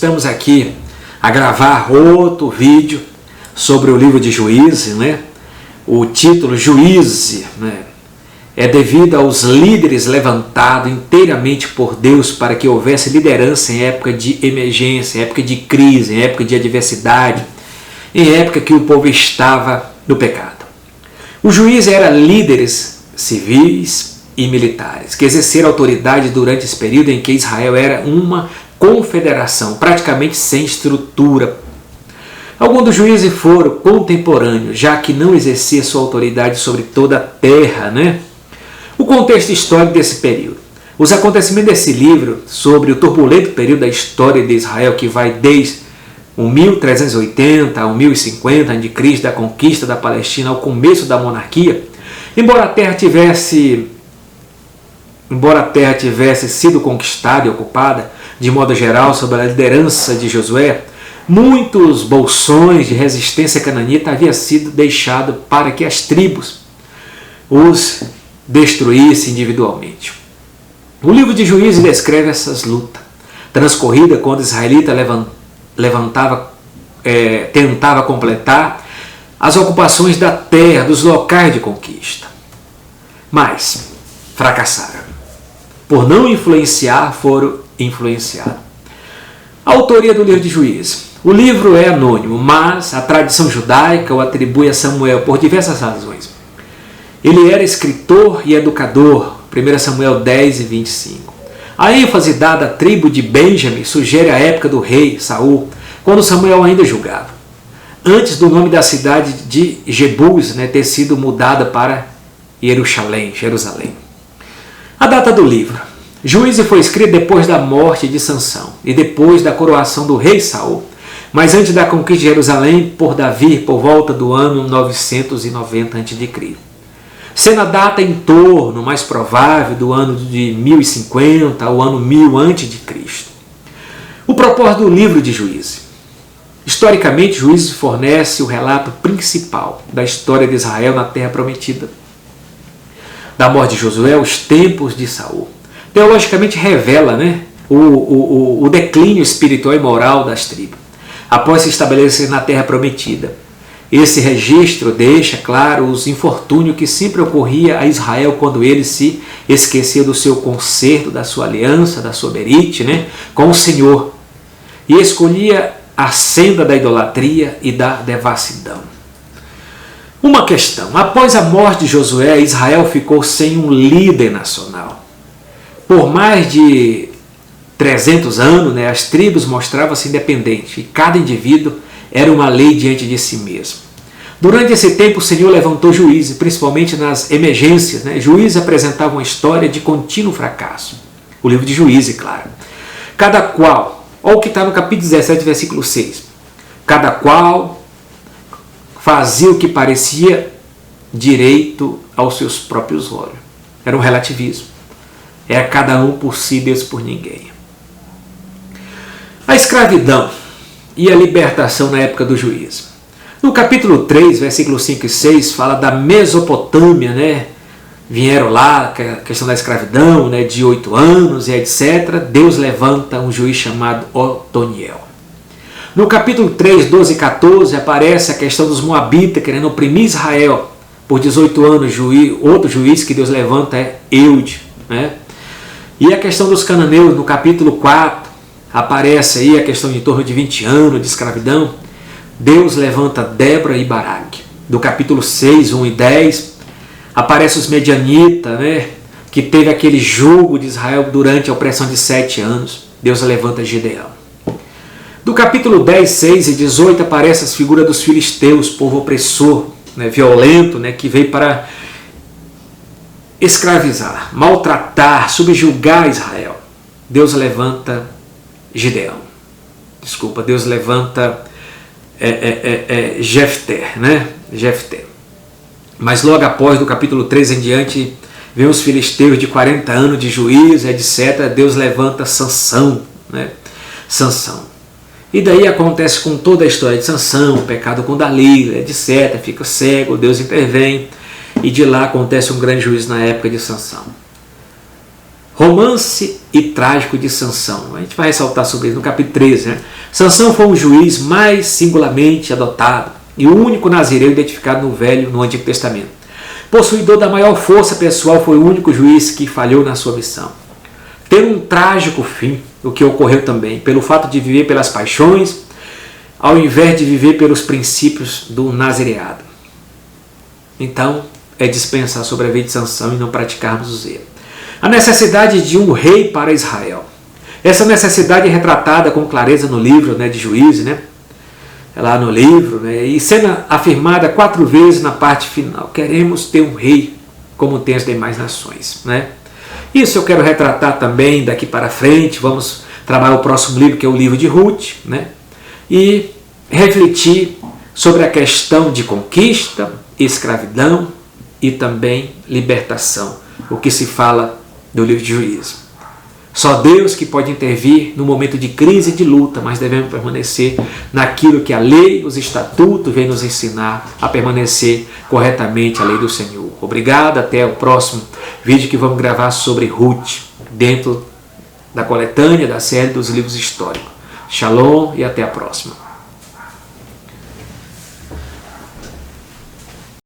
estamos aqui a gravar outro vídeo sobre o livro de Juízes, né? O título Juízes, né? É devido aos líderes levantados inteiramente por Deus para que houvesse liderança em época de emergência, em época de crise, em época de adversidade, em época que o povo estava no pecado. Os juízes eram líderes civis e militares, que exerceram autoridade durante esse período em que Israel era uma confederação, praticamente sem estrutura. Alguns dos juízes foram contemporâneos, já que não exercia sua autoridade sobre toda a terra, né? O contexto histórico desse período. Os acontecimentos desse livro sobre o turbulento período da história de Israel, que vai desde o 1380 ao 1050 a.C., da conquista da Palestina ao começo da monarquia, embora a terra tivesse sido conquistada e ocupada, de modo geral, sob a liderança de Josué, muitos bolsões de resistência cananita haviam sido deixados para que as tribos os destruíssem individualmente. O livro de Juízes descreve essas lutas, transcorridas quando o israelita tentava completar as ocupações da terra, dos locais de conquista. Mas fracassaram. Por não influenciar, foram influenciados. A autoria do livro de Juízes. O livro é anônimo, mas a tradição judaica o atribui a Samuel por diversas razões. Ele era escritor e educador, 1 Samuel 10 e 25. A ênfase dada à tribo de Benjamim sugere a época do rei Saul, quando Samuel ainda julgava, antes do nome da cidade de Jebus, né, ter sido mudada para Jerusalém. A data do livro. Juízes foi escrito depois da morte de Sansão e depois da coroação do rei Saul, mas antes da conquista de Jerusalém por Davi, por volta do ano 990 a.C., sendo a data em torno, mais provável, do ano de 1050 ao ano 1000 a.C. O propósito do livro de Juízes. Historicamente, Juízes fornece o relato principal da história de Israel na Terra Prometida, da morte de Josué, os tempos de Saul. Teologicamente revela, né, o declínio espiritual e moral das tribos, após se estabelecer na Terra Prometida. Esse registro deixa claro os infortúnios que sempre ocorria a Israel quando ele se esquecia do seu concerto, da sua aliança, da sua berite, né, com o Senhor, e escolhia a senda da idolatria e da devassidão. Uma questão: após a morte de Josué, Israel ficou sem um líder nacional. Por mais de 300 anos, né, as tribos mostravam-se independentes e cada indivíduo era uma lei diante de si mesmo. Durante esse tempo, o Senhor levantou juízes, principalmente nas emergências, né? Juízes apresentavam uma história de contínuo fracasso. O livro de Juízes, claro. Cada qual, olha o que está no capítulo 17, versículo 6. Cada qual fazia o que parecia direito aos seus próprios olhos. Era um relativismo. Era cada um por si, Deus por ninguém. A escravidão e a libertação na época do juízo. No capítulo 3, versículos 5 e 6, fala da Mesopotâmia, né? Vieram lá, a questão da escravidão, né, de 8 anos e etc. Deus levanta um juiz chamado Otoniel. No capítulo 3, 12 e 14, aparece a questão dos Moabitas querendo oprimir Israel por 18 anos. Outro juiz que Deus levanta é Eude, né? E a questão dos cananeus, no capítulo 4, aparece aí a questão de em torno de 20 anos de escravidão. Deus levanta Débora e Baraque. Do capítulo 6, 1 e 10, aparece os medianitas, né, que teve aquele jugo de Israel durante a opressão de 7 anos. Deus levanta Gideão. Do capítulo 10, 6 e 18, aparece as figuras dos filisteus, povo opressor, né, violento, né, que veio para escravizar, maltratar, subjugar Israel. Deus levanta Gideão. Deus levanta Jefté, né? Jefté. Mas logo após, do capítulo 3 em diante, vem os filisteus de 40 anos de juízo, etc. Deus levanta Sansão, né? Sansão. E daí acontece com toda a história de Sansão, o pecado com Dalila, etc. Fica cego, Deus intervém, e de lá acontece um grande juízo na época de Sansão. romance e trágico de Sansão. A gente vai ressaltar sobre isso no capítulo 13. Né? Sansão foi um juiz mais singularmente adotado e o único nazireu identificado no Antigo Testamento. Possuidor da maior força pessoal, foi o único juiz que falhou na sua missão. Ter um trágico fim, o que ocorreu também, pelo fato de viver pelas paixões, ao invés de viver pelos princípios do nazireado. Então, é dispensar sobre a vida de Sansão e não praticarmos o zelo. A necessidade de um rei para Israel. Essa necessidade é retratada com clareza no livro, né, de Juízes, né? Lá no livro, né, e sendo afirmada 4 vezes na parte final. Queremos ter um rei como tem as demais nações. Né? Isso eu quero retratar também daqui para frente. Vamos trabalhar o próximo livro, que é o livro de Ruth, né? E refletir sobre a questão de conquista, escravidão e também libertação, o que se fala do livro de Juízes. Só Deus que pode intervir no momento de crise e de luta, mas devemos permanecer naquilo que a lei, os estatutos vêm nos ensinar a permanecer corretamente a lei do Senhor. Obrigado, até o próximo vídeo que vamos gravar sobre Ruth, dentro da coletânea da série dos livros históricos. Shalom e até a próxima.